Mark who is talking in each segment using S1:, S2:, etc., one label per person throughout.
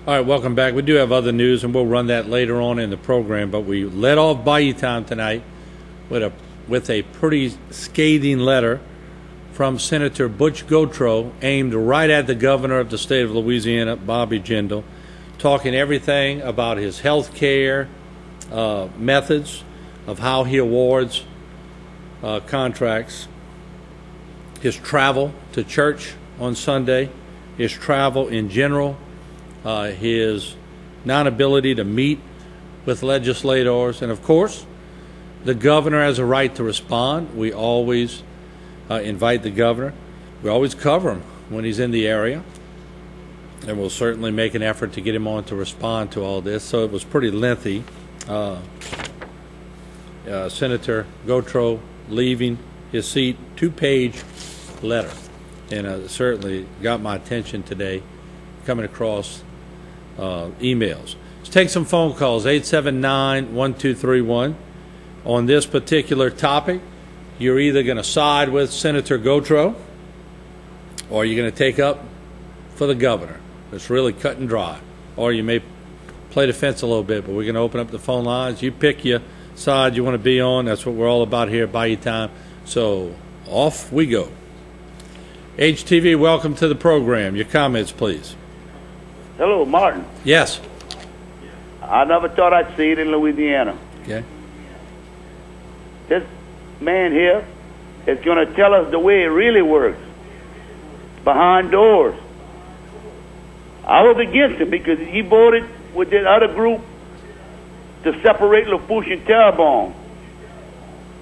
S1: All right, welcome back. We do have other news, and we'll run that later on in the program. But we led off Bayou time tonight with a pretty scathing letter from Senator Butch Gautreaux aimed right at the governor of the state of Louisiana, Bobby Jindal, talking everything about his health care methods, of how he awards contracts, his travel to church on Sunday, his travel in general, his non-ability to meet with legislators, and of course, the governor has a right to respond. We always invite the governor. We always cover him when he's in the area, and we'll certainly make an effort to get him on to respond to all this. So it was pretty lengthy. Senator Gautreaux leaving his seat, 2-page letter, and certainly got my attention today coming across emails. Let's take some phone calls, 879-1231. On this particular topic, you're either going to side with Senator Gautreaux or you're going to take up for the governor. It's really cut and dry. Or you may play the fence a little bit, but we're going to open up the phone lines. You pick your side you want to be on. That's what we're all about here at Bayou Time. So off we go. HTV, welcome to the program. Your comments, please.
S2: Hello, Martin.
S1: Yes.
S2: I never thought I'd see it in Louisiana.
S1: Okay.
S2: This man here is going to tell us the way it really works, behind doors. I was against him because he voted with the other group to separate Lafourche and Terrebonne.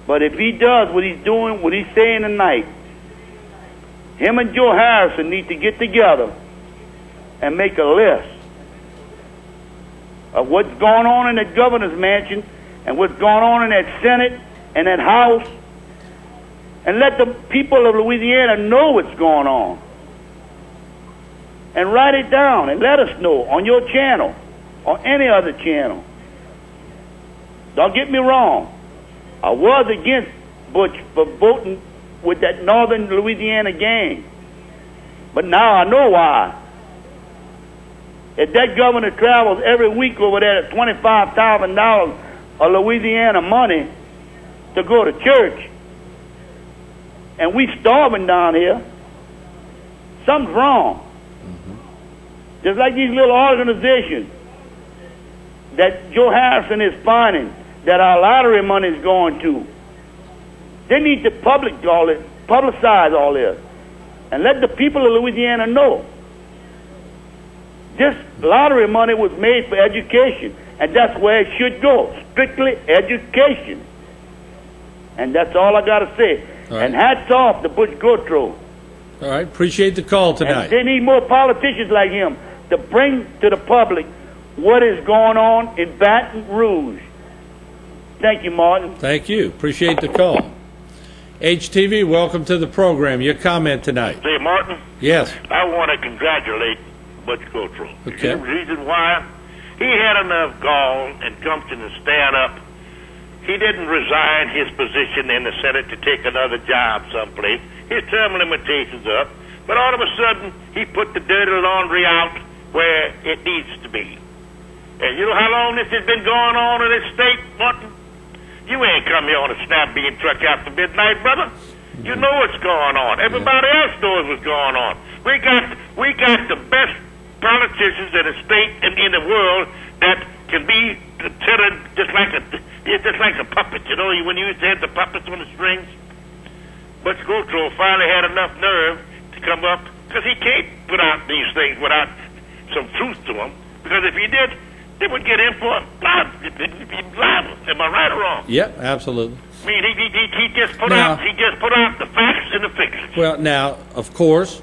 S2: But if he does what he's doing, what he's saying tonight, him and Joe Harrison need to get together and make a list of what's going on in the governor's mansion and what's going on in that Senate and that House, and let the people of Louisiana know what's going on. And write it down and let us know on your channel or any other channel. Don't get me wrong. I was against Butch for voting with that Northern Louisiana gang. But now I know why. If that governor travels every week over there at $25,000 of Louisiana money to go to church, and we starving down here, something's wrong. Just like these little organizations that Joe Harrison is finding that our lottery money is going to. They need to publicize all this and let the people of Louisiana know. This lottery money was made for education, and that's where it should go, strictly education. And that's all I got to say.
S1: All right.
S2: And hats off to Butch Gautreaux.
S1: All right, appreciate the call tonight.
S2: And they need more politicians like him to bring to the public what is going on in Baton Rouge. Thank you, Martin.
S1: Thank you. Appreciate the call. HTV, welcome to the program. Your comment tonight.
S3: Say, Martin?
S1: Yes.
S3: I want to congratulate Butch Gautreaux.
S1: Okay.
S3: The reason why? He had enough gall and gumption to stand up. He didn't resign his position in the Senate to take another job someplace. His term limitation's up. But all of a sudden, he put the dirty laundry out where it needs to be. And you know how long this has been going on in this state, Martin? You ain't come here on a snap bean truck after midnight, brother. You know what's going on. Everybody else knows what's going on. We got the best politicians in the state and in the world that can be considered just like a puppet. You know, when you used to have the puppets on the strings. Butch Gautreaux finally had enough nerve to come up, because he can't put out these things without some truth to them. Because if he did, they would get in for libel. Am I right or wrong?
S1: Yep, absolutely.
S3: I mean, he just put out the facts and the fiction.
S1: Well, now, of course,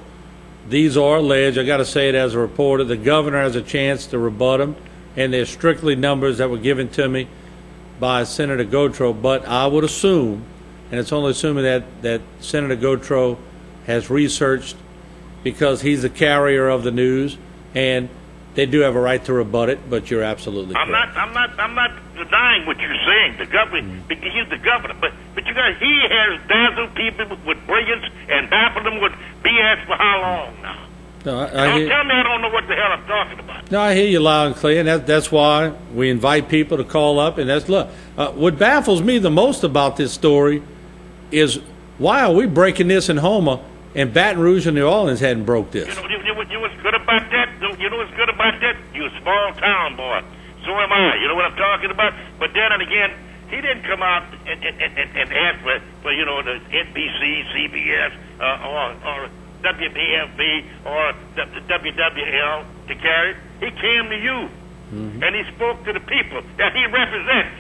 S1: these are alleged. I got to say it as a reporter. The governor has a chance to rebut them, and they're strictly numbers that were given to me by Senator Gautreaux. But I would assume, and it's only assuming that Senator Gautreaux has researched, because he's the carrier of the news, and they do have a right to rebut it. But you're absolutely correct.
S3: I'm not denying what you're saying. The governor, because he's the governor, but you guys, he has dazzled people with brilliance and baffled them with BS for how long now?
S1: No,
S3: Don't tell me I don't know what the hell I'm talking about.
S1: No, I hear you loud and clear, and that's why we invite people to call up. And look, what baffles me the most about this story is why are we breaking this in Houma and Baton Rouge and New Orleans hadn't broke this?
S3: You what's good about that? You know what's good about that? You a small town boy. So am I. You know what I'm talking about? But then and again, he didn't come out and ask for the NBC, CBS, or WBFB or the WWL to carry. He came to you, and he spoke to the people that he represents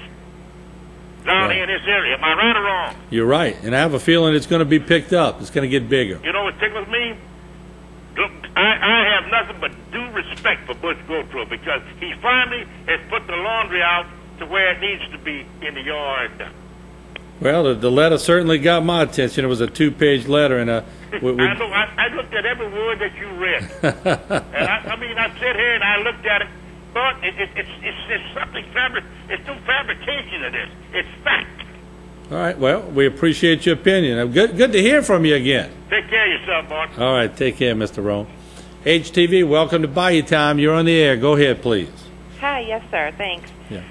S3: down here in this area. Am I right or wrong?
S1: You're right, and I have a feeling it's going to be picked up. It's going to get bigger.
S3: You know what tickles me? I have nothing but due respect for Butch Gautreaux because he finally has put the laundry out to where it needs to be in the yard.
S1: Well, the letter certainly got my attention. It was a 2-page letter, and
S3: I looked at every word that you read, and I sit here and I looked at it. But it's something it's no fabrication of this. It's fact.
S1: All right. Well, we appreciate your opinion. Good to hear from you again.
S3: Take care of yourself, Bart.
S1: All right. Take care, Mr. Roan. HTV, welcome to Bayou Time. You're on the air. Go ahead, please.
S4: Hi. Yes, sir. Thanks.
S1: Yeah.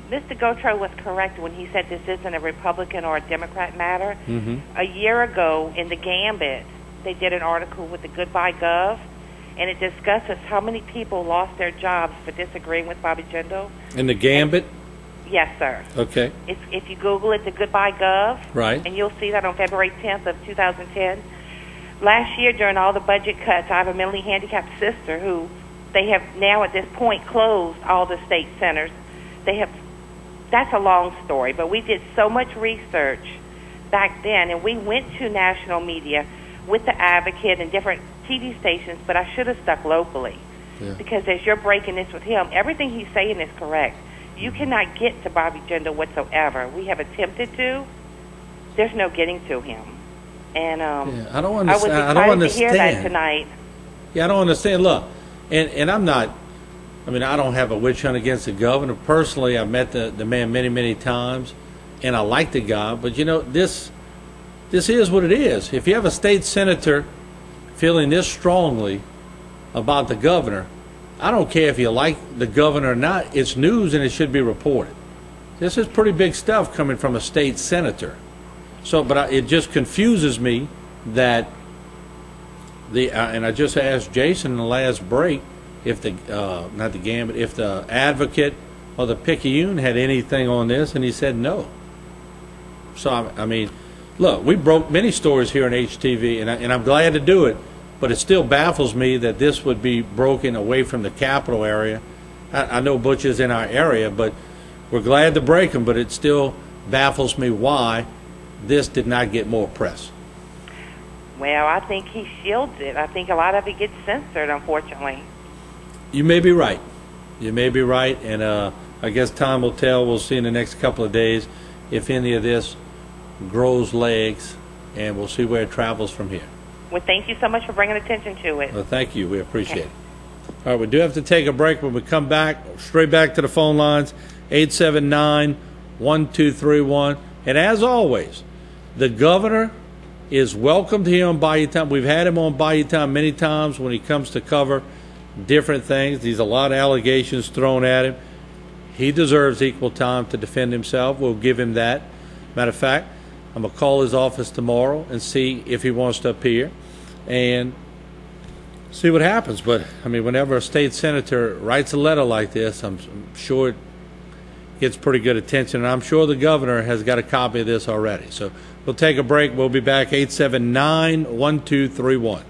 S4: Mr. Gautreaux was correct when he said this isn't a Republican or a Democrat matter.
S1: Mm-hmm.
S4: A year ago in the Gambit, they did an article with the Goodbye Gov, and it discusses how many people lost their jobs for disagreeing with Bobby Jindal.
S1: In the Gambit?
S4: Yes, sir.
S1: Okay.
S4: If you Google it, the Goodbye Gov,
S1: right,
S4: and you'll see that on February 10th of 2010. Last year, during all the budget cuts, I have a mentally handicapped sister who they have now at this point closed all the state centers. That's a long story, but we did so much research back then, and we went to national media with the Advocate and different TV stations, but I should have stuck locally.
S1: Yeah.
S4: Because as you're breaking this with him, everything he's saying is correct. You cannot get to Bobby Jindal whatsoever. We have attempted to. There's no getting to him. And
S1: I don't understand.
S4: I was excited to hear that tonight.
S1: Yeah, I don't understand. Look, and I'm not. I mean, I don't have a witch hunt against the governor. Personally, I've met the man many, many times, and I like the guy. But, this is what it is. If you have a state senator feeling this strongly about the governor, I don't care if you like the governor or not. It's news, and it should be reported. This is pretty big stuff coming from a state senator. So, but it just confuses me that and I just asked Jason in the last break, if not the Gambit, if the Advocate or the Picayune had anything on this, and he said no. So, I mean, look, we broke many stories here on HTV, and I'm glad to do it, but it still baffles me that this would be broken away from the capital area. I know Butch is in our area, but we're glad to break them, but it still baffles me why this did not get more press.
S4: Well, I think he shields it. I think a lot of it gets censored, unfortunately.
S1: You may be right. You may be right, and I guess time will tell. We'll see in the next couple of days if any of this grows legs, and we'll see where it travels from here.
S4: Well, thank you so much for bringing attention to it.
S1: Well, thank you. We appreciate it. All right, we do have to take a break. When we come back, straight back to the phone lines, 879-1231. And as always, the governor is welcomed here on Bayou Time. We've had him on Bayou Time many times when he comes to cover different things. There's a lot of allegations thrown at him. He deserves equal time to defend himself. We'll give him that. Matter of fact, I'm going to call his office tomorrow and see if he wants to appear and see what happens. But, I mean, whenever a state senator writes a letter like this, I'm sure it gets pretty good attention. And I'm sure the governor has got a copy of this already. So we'll take a break. We'll be back 879-1231.